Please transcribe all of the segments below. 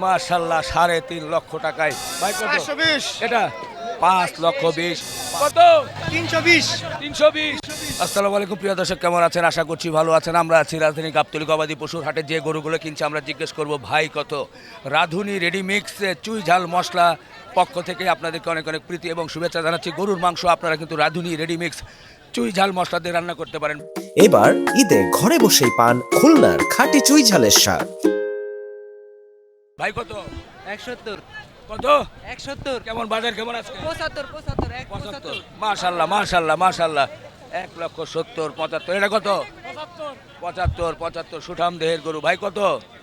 মাশাল্লাহ 3.5 লক্ষ টাকায়। ভাই কত 520 এটা? 5,20,000 কত? 320 320। আসসালামু আলাইকুম প্রিয় দর্শক, কেমন আছেন? আশা করছি ভালো আছেন। আমরা আছি রাজধানী গাবতলী গবাদি পশুর হাটে। যে গরুগুলো কিনছে আমরা জিজ্ঞেস করব ভাই কত। রাঁধুনি রেডিমিক্স চুই ঝাল মশলা পক্ষ থেকে আপনাদেরকে অনেক অনেক প্রীতি এবং শুভেচ্ছা জানাচ্ছি। গরুর মাংস আপনারা কিন্তু রাঁধুনি রেডিমিক্স চুই ঝাল মশলা দিয়ে রান্না করতে পারেন। এবার ঈদে ঘরে বসেই পান খুলনার খাঁটি চুই ঝালের স্বাদ। ভাই কত? 71 কত? 71 কেমন বাজার কেমন আছে? 75 75। মাশাল্লাহ মাশাল্লাহ মাশাল্লাহ। 1,70,000 75। এটা কত? 75 সুঠাম দেহের গরু। ভাই কত?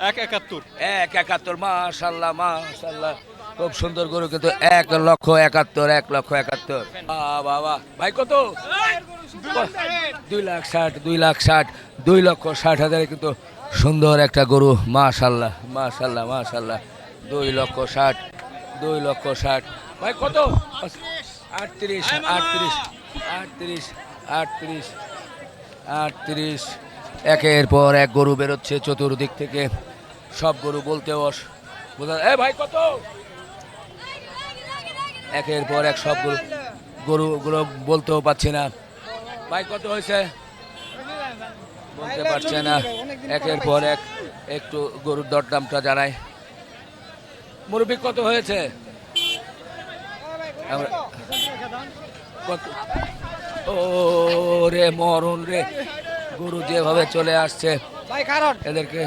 171 1,71। মাশাল্লাহ মাশাল্লাহ, খুব সুন্দর গরু কিন্তু 1,71,000 বাবা। ভাই কত? 2,60,000 2,60,000 কিন্তু সুন্দর একটা গরু। মাশাল্লাহ মাশাল্লাহ মাশাল্লাহ। 2,60,000 ভাই কত? 38 একের পর এক গরু বেরোচ্ছে চতুর্দিক থেকে। সব গরু বলতেও বোঝা। ভাই কত? একের পর এক সব গরুগুলো বলতেও পাচ্ছি না। ভাই কত হয়েছে বলতে পারছে না। একের পর এক একটু গরুর দরদামটা জানাই। মুরব্বি কত হয়েছে? ও রে মরণ রে, গরু যেভাবে চলে আসছে এদেরকে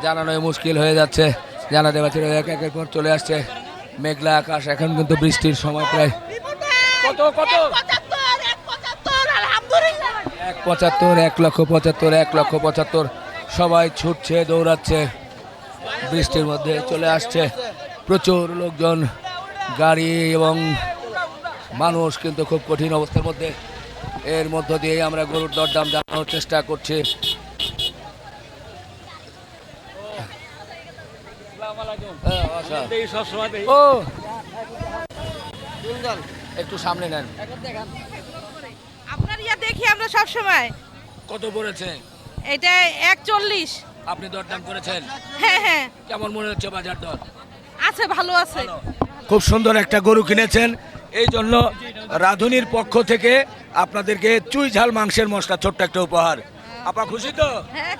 জানানোই মুশকিল হয়ে যাচ্ছে। জানাতে পারছি না, একের পর চলে আসছে। মেঘলা আকাশ, এখন কিন্তু বৃষ্টির সময় প্রায়। কত কত? 1,75 1,75 সবাই ছুটছে দৌড়াচ্ছে, বৃষ্টির মধ্যে চলে আসছে। প্রচুর লোকজন, গাড়ি এবং মানুষ কিন্তু খুব কঠিন অবস্থার মধ্যে। এর মধ্য দিয়ে আমরা গরুর দরদাম জানানোর চেষ্টা করছি। ও একটু সামনে নেন। আপনার ইয়া দেখি আমরা সব সময়। কত পড়েছে এটা 140। আপনি দরদাম করেছেন? হ্যাঁ হ্যাঁ কেমন মনে হচ্ছে বাজার দর? আছে, ভালো আছে। খুব সুন্দর একটা গরু কিনেছেন, এই জন্য রাঁধুনির পক্ষ থেকে আপনাদেরকে চুই ঝাল মাংসের মশলা ছোট্ট একটা উপহার। আপনার খুশি তো? হ্যাঁ,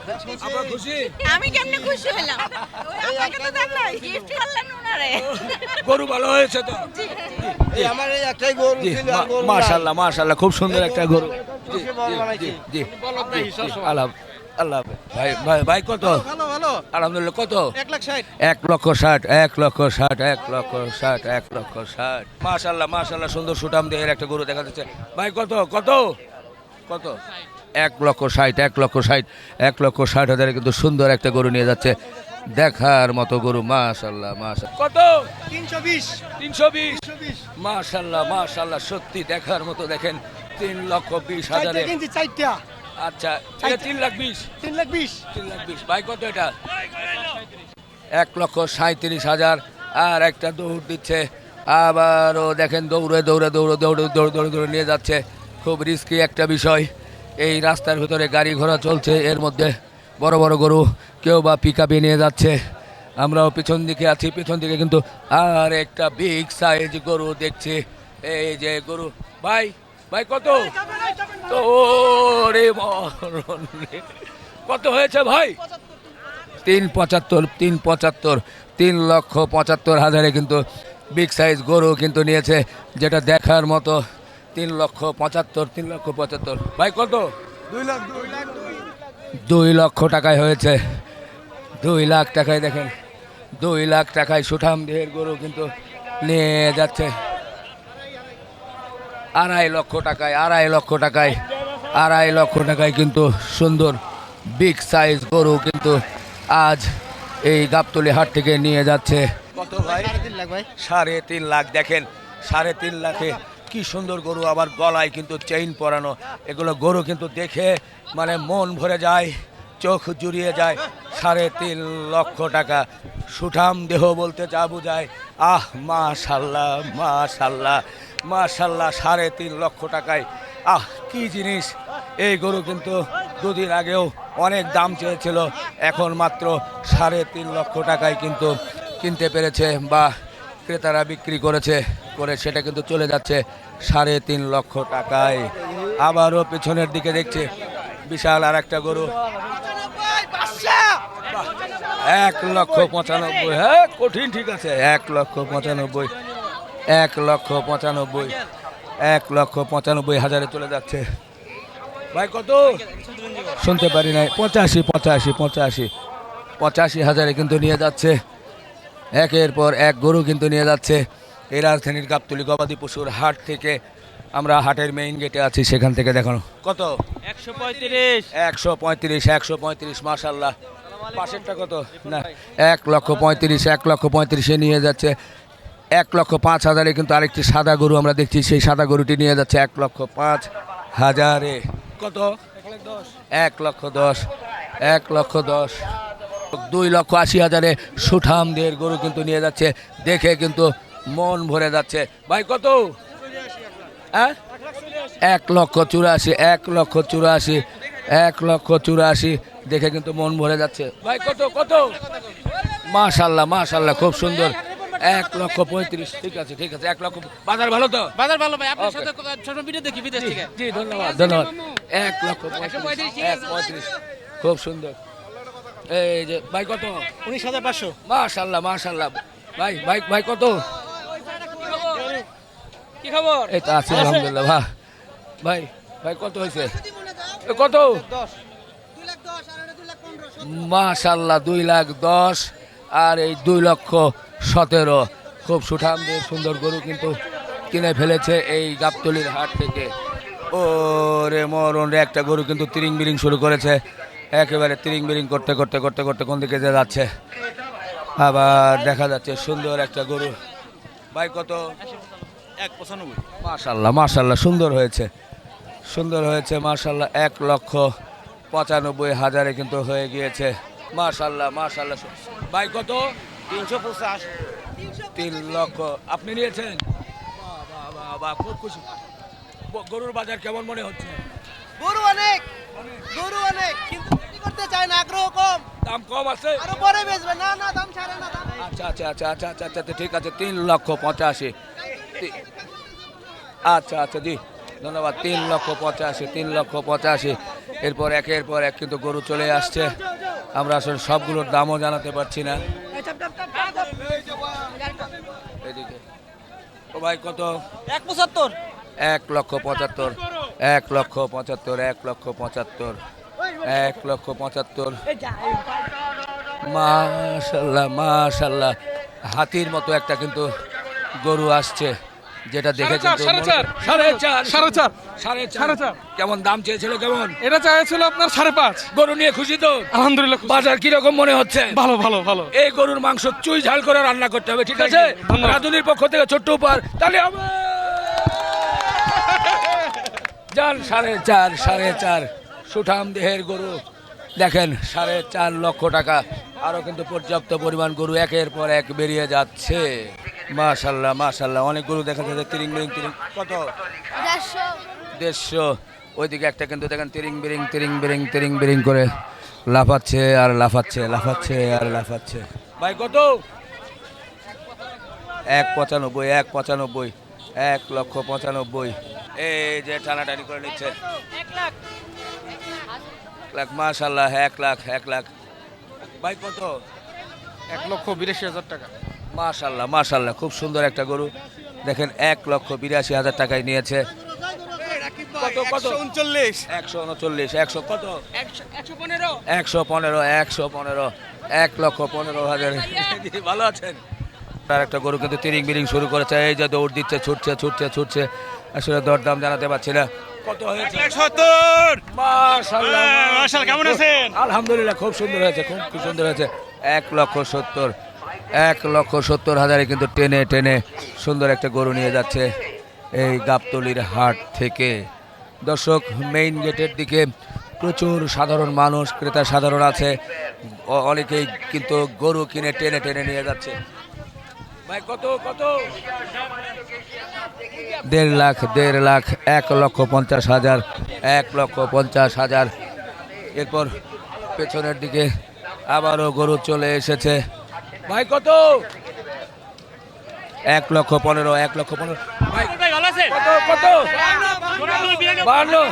আপনার খুশি? আমি কেমনে খুশি হলাম? ওই আমাকে তো দেন না, গিফট করলেন ওনারে। গরু ভালো হয়েছে তো? এই আমার এই একটাই গরু জি, ছিল, আর গরু নাই। মাশাআল্লাহ মাশাআল্লাহ, খুব সুন্দর একটা গরু। জি, খুশি বল বানাইছি। জি, জি, আল্লাহ আল্লাহ। ভাই ভাই ভাই কত? ভালো ভালো আলহামদুলিল্লাহ। কত? 1,60,000 1,60,000 মাশাআল্লাহ মাশাআল্লাহ, সুন্দর সুঠাম দেহের একটা গরু দেখা যাচ্ছে। ভাই কত কত কত? 1,60,000 কিন্তু সুন্দর একটা গরু নিয়ে যাচ্ছে, দেখার মতো গরু। মাশাআল্লাহ মাশাআল্লাহ। কত? 320 মাশাআল্লাহ মাশাআল্লাহ, সত্যি দেখার মতো। দেখেন 3,20,000। কিনছি চারটা। আচ্ছা, এটা 3,20,000। 3,20,000 ভাই কত এটা? 1,37,000। আর একটা দৌড় দিচ্ছে, আবারও দেখেন দৌড়ে দৌড়ে দৌড়ে দৌড়ে দৌড়ে দৌড়ে দৌড়ে নিয়ে যাচ্ছে। খুব রিস্কি একটা বিষয়। এই রাস্তার ভিতরে গাড়ি ঘোড়া চলছে, এর মধ্যে বড় বড় গরু, কেউ বা পিকআপে নিয়ে যাচ্ছে। আমরাও পিছন দিকে আছি, পিছন দিকে কিন্তু আর একটা বিগ সাইজ গরু দেখছি। এই যে গরু। ভাই ভাই কত? তো রে মরণ রে, কত হয়েছে ভাই? 3,75 3,75,000 কিন্তু বিগ সাইজ গরু কিন্তু নিয়েছে, যেটা দেখার মতো। 3,75,000 ভাই কত? 2 লক্ষ টাকায় হয়েছে। 2 লাখ টাকায়, দেখেন 2 লাখ টাকায় সুঠাম দেহের গরু কিন্তু নিয়ে যাচ্ছে। 2.5 লক্ষ টাকায় 2.5 লক্ষ টাকায় কিন্তু সুন্দর বিগ সাইজ গরু কিন্তু আজ এই গাবতলী হাট থেকে নিয়ে যাচ্ছে। কত ভাই? 3.5 লাখ ভাই। 3.5 লাখ। দেখেন 3.5 লাখে কি সুন্দর গরু, আবার গলায় কিন্তু চেইন পরানো। এগুলো গরু কিন্তু দেখে মানে মন ভরে যায়, চোখ জুড়িয়ে যায়। 3.5 লক্ষ টাকা সুঠাম দেহ বলতে যা বোঝায়। আহ মাশাল্লাহ মাশাল্লাহ মাশাল্লাহ, 3.5 লক্ষ টাকায় আহ কি জিনিস। এই গরু কিন্তু দুদিন আগেও অনেক দাম চেয়েছিল, এখন মাত্র 3.5 লক্ষ টাকায় কিন্তু কিনতে পেরেছে বা ক্রেতারা বিক্রি করে সেটা কিন্তু চলে যাচ্ছে 3.5 লক্ষ টাকায়। আবারও পেছনের দিকে দেখছে বিশাল আর একটা গরু, 1,95,000। হ্যাঁ কঠিন, ঠিক আছে, 1,95,000, 1,95,000 চলে যাচ্ছে। ভাই কত শুনতে পারি নাই, 85,000 কিন্তু নিয়ে যাচ্ছে। একের পর এক গরু কিন্তু নিয়ে যাচ্ছে এই রাজধানীর গাবতলী গবাদি পশুর হাট থেকে। আমরা হাটের মেইন গেটে আছি, সেখান থেকে দেখানো। কত? 135, মাশাল্লাহ। পাশেরটা কত? না, 1,35,000 নিয়ে যাচ্ছে। 1,05,000 কিন্তু আরেকটি সাদা গরু আমরা দেখছি, সেই সাদা গরুটি নিয়ে যাচ্ছে 1,05,000। কত? 1,10,000, 1,10,000। 2,80,000 সুঠামদের গরু কিন্তু নিয়ে যাচ্ছে, দেখে কিন্তু মন ভরে যাচ্ছে। ভাই কত? 1,84,000, দেখে কিন্তু মন ভরে যাচ্ছে। ভাই কত? মাশাল্লাহ খুব সুন্দর। 1,35,000, ঠিক আছে। 1,00,000। বাজার ভালো তো? বাজার ভালো ভাই, আপনার Okay. সাথে ছোট ভিডিও দেখি বিদেশ থেকে। জি ধন্যবাদ। 1,35,000, খুব সুন্দর। এই যে ভাই কত? 19,500। মাশাল্লাহ। ভাই কত? কি খবর? এই তো আছে আলহামদুলিল্লাহ। ভাই কত হয়েছে? কত? মাশাল্লাহ, 2,10,000 আর এই 2,17,000। খুব সুঠামদের সুন্দর গরু কিন্তু কিনে ফেলেছে এই গাবতলীর হাট থেকে। ও রে মরণ রে, একটা গরু কিন্তু তিরিং বিরিং শুরু করেছে, একেবারে তিরিং বিরিং করতে কোন দিকে যে যাচ্ছে। আবার দেখা যাচ্ছে সুন্দর একটা গরু। ভাই কত? 1,95,000। মাশাল্লাহ, সুন্দর হয়েছে মাশাল্লাহ। 1,95,000 কিন্তু হয়ে গিয়েছে। মাশাল্লাহ। ভাই কত? 350। 3 লক্ষ আপনি নিয়েছেন? বাহ, খুব খুশি। গরুর বাজার কেমন মনে হচ্ছে? গরু অনেক কিন্তু বিক্রি করতে চায় না, আগ্রহ কম। দাম কম আছে? আরো পরে বেচবে। না দাম ছাড়ে না, দাম। আচ্ছা, ঠিক আছে। 3,85,000। আচ্ছা জি ধন্যবাদ। 3,85,000। এরপর একের পর এক কিন্তু গরু চলে আসছে। আমরা আসলে সবগুলোর দামও জানাতে পারছি না। এদিকে ও ভাই কত? 1,75,000। 1,75,000, 1,75,000, 1,75,000। মাশাল্লাহ, হাতির মতো একটা কিন্তু গরু আসছে, যেটা দেখে কিন্তু 4.5 কেমন দাম চেয়েছিল? কেমন? এটা চাইছিল আপনার 5.5। গরু নিয়ে খুশি তো? আলহামদুলিল্লাহ। বাজার কিরকম মনে হচ্ছে? ভালো। এই গরুর মাংস চুই ঝাল করে রান্না করতে হবে, ঠিক আছে? ধন্যবাদ। রাধুনির পক্ষ থেকে ছোট্ট উপহার, তাহলে হবে যান। 4.5 সুঠাম দেহের গরু দেখেন, 4.5 লক্ষ টাকা। আরো কিন্তু পর্যাপ্ত পরিমাণ গরু একের পর এক বেরিয়ে যাচ্ছে। মাশাল্লাহ, অনেক গরু দেখা যাচ্ছে তিরিং বিরিং। কত? 150। ওইদিকে একটা কিন্তু দেখেন তিরিং বিরিং করে লাফাচ্ছে আর লাফাচ্ছে। ভাই কত? 1,95,000, 1,95,000। এই যে টানাটানি করে নিচ্ছে। 1,00,000, মাশাল্লাহ, 1,00,000। ভাই কত? 1,82,000 টাকা। মাশাল্লাহ, খুব সুন্দর একটা গরু দেখেন, 1,82,000 টাকায় নিয়েছে। কত? 139। 139, 100 কত? 115। 115, 1,15,000। ভালো আছেন? তার একটা গরু কিন্তু তিরিং বিরিং শুরু করেছে, এই যে দৌড় দিচ্ছে, ছুটছে। আসলে দরদাম জানাতে পারছি না। কত হয়েছে? 170। মাশাআল্লাহ, কেমন আছেন? আলহামদুলিল্লাহ, খুব সুন্দর হয়েছে। 1,70,000 কিন্তু টেনে সুন্দর একটা গরু নিয়ে যাচ্ছে এই গাবতলীর হাট থেকে। দর্শক, মেইন গেটের দিকে প্রচুর সাধারণ মানুষ, ক্রেতা সাধারণ আছে, অনেকেই কিন্তু গরু কিনে টেনে নিয়ে যাচ্ছে। ভাই কত? 1.5 লাখ, 1,50,000, 1,50,000। এরপর পেছনের দিকে আবারও গরু চলে এসেছে। ভাই কত? 1,15,000, 1,15,000 ভাই কত কত? 52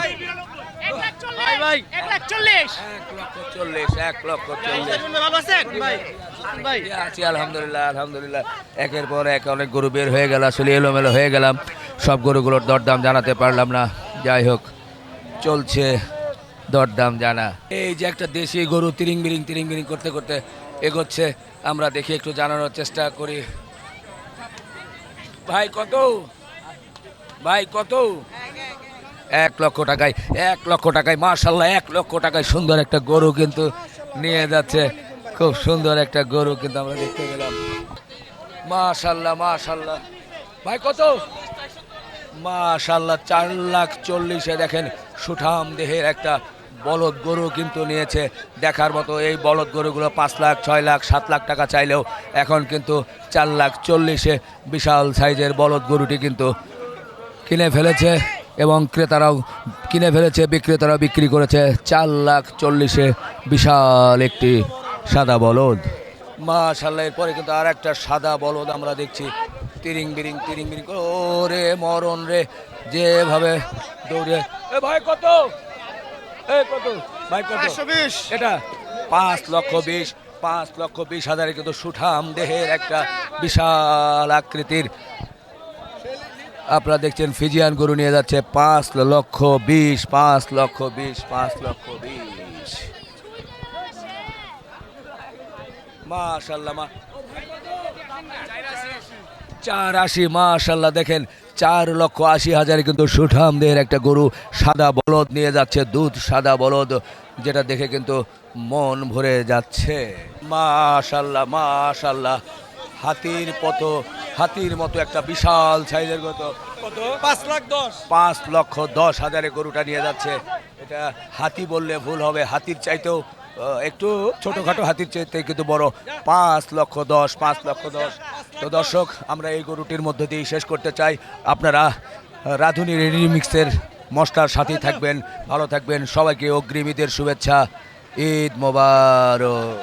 আছি আলহামদুলিল্লাহ আলহামদুলিল্লাহ। একের পর এক অনেক গরু বের হয়ে গেল, আসলে এলোমেলো হয়ে গেলাম, সব গরুগুলোর দরদাম জানাতে পারলাম না। যাই হোক, চলছে দরদাম জানা। এই যে একটা দেশি গরু তিরিং বিরিং করতে করতে এগোচ্ছে, আমরা দেখি একটু জানানোর চেষ্টা করি। ভাই কত? ভাই কত? 1 লক্ষ টাকায়, 1 লক্ষ টাকায় মাশাল্লাহ, 1 লক্ষ টাকায় সুন্দর একটা গরু কিন্তু নিয়ে যাচ্ছে। খুব সুন্দর একটা গরু কিন্তু আমরা দেখতে পেলাম। মাশাল্লাহ মাশাল্লাহ। ভাই কত? মাশাল্লাহ 4,40,000-এ দেখেন সুঠাম দেহের একটা বলদ গরু কিন্তু নিয়েছে। দেখার মতো এই বলদ গরুগুলো 5 লাখ, 6 লাখ, 7 লাখ টাকা চাইলেও এখন কিন্তু 4,40,000-এ বিশাল সাইজের বলদ গরুটি কিন্তু কিনে ফেলেছে এবং ক্রেতারাও কিনে ফেলেছে, বিক্রেতারাও বিক্রি করেছে। 4,40,000-এ বিশাল একটি সাদা বলদ। মাশাআল্লাহ, এরপরে কিন্তু আর একটা সাদা বলদ আমরা দেখছি তিরিং বিরিং ওরে মরণ রে, যেভাবে দৌড়ে। এ ভাই কত? এ কত ভাই কত? 520 এটা 5,20,000, 5,20,000 কিন্তু সুঠাম দেহের একটা বিশাল আকৃতির আপনারা দেখছেন ফিজিয়ান গরু নিয়ে যাচ্ছে। 5,20,000, 5,20,000, 5,20,000। মাশাআল্লাহ 480, মাশাআল্লাহ দেখেন 4,80,000 কিন্তু সুঠাম দেহের একটা গরু সাদা বলদ নিয়ে যাচ্ছে, দুধ সাদা বলদ, যেটা দেখে কিন্তু মন ভরে যাচ্ছে। মাশাআল্লাহ মাশাআল্লাহ, হাতির মতো একটা বিশাল সাইজের কত 5,10,000 5,10,000 গরুটা নিয়ে যাচ্ছে। এটা হাতি বললে ভুল হবে, হাতির চাইতেও একটু ছোটখাটো, হাতির চাইতে কিন্তু বড়। 5,10,000, 5,10,000। তো দর্শক, আমরা এই গরুটির মধ্য দিয়ে শেষ করতে চাই। আপনারা রাধুনী রেডিমিক্সের মশলার সাথেই থাকবেন, ভালো থাকবেন। সবাইকে অগ্রিম ঈদের শুভেচ্ছা। ঈদ মোবারক।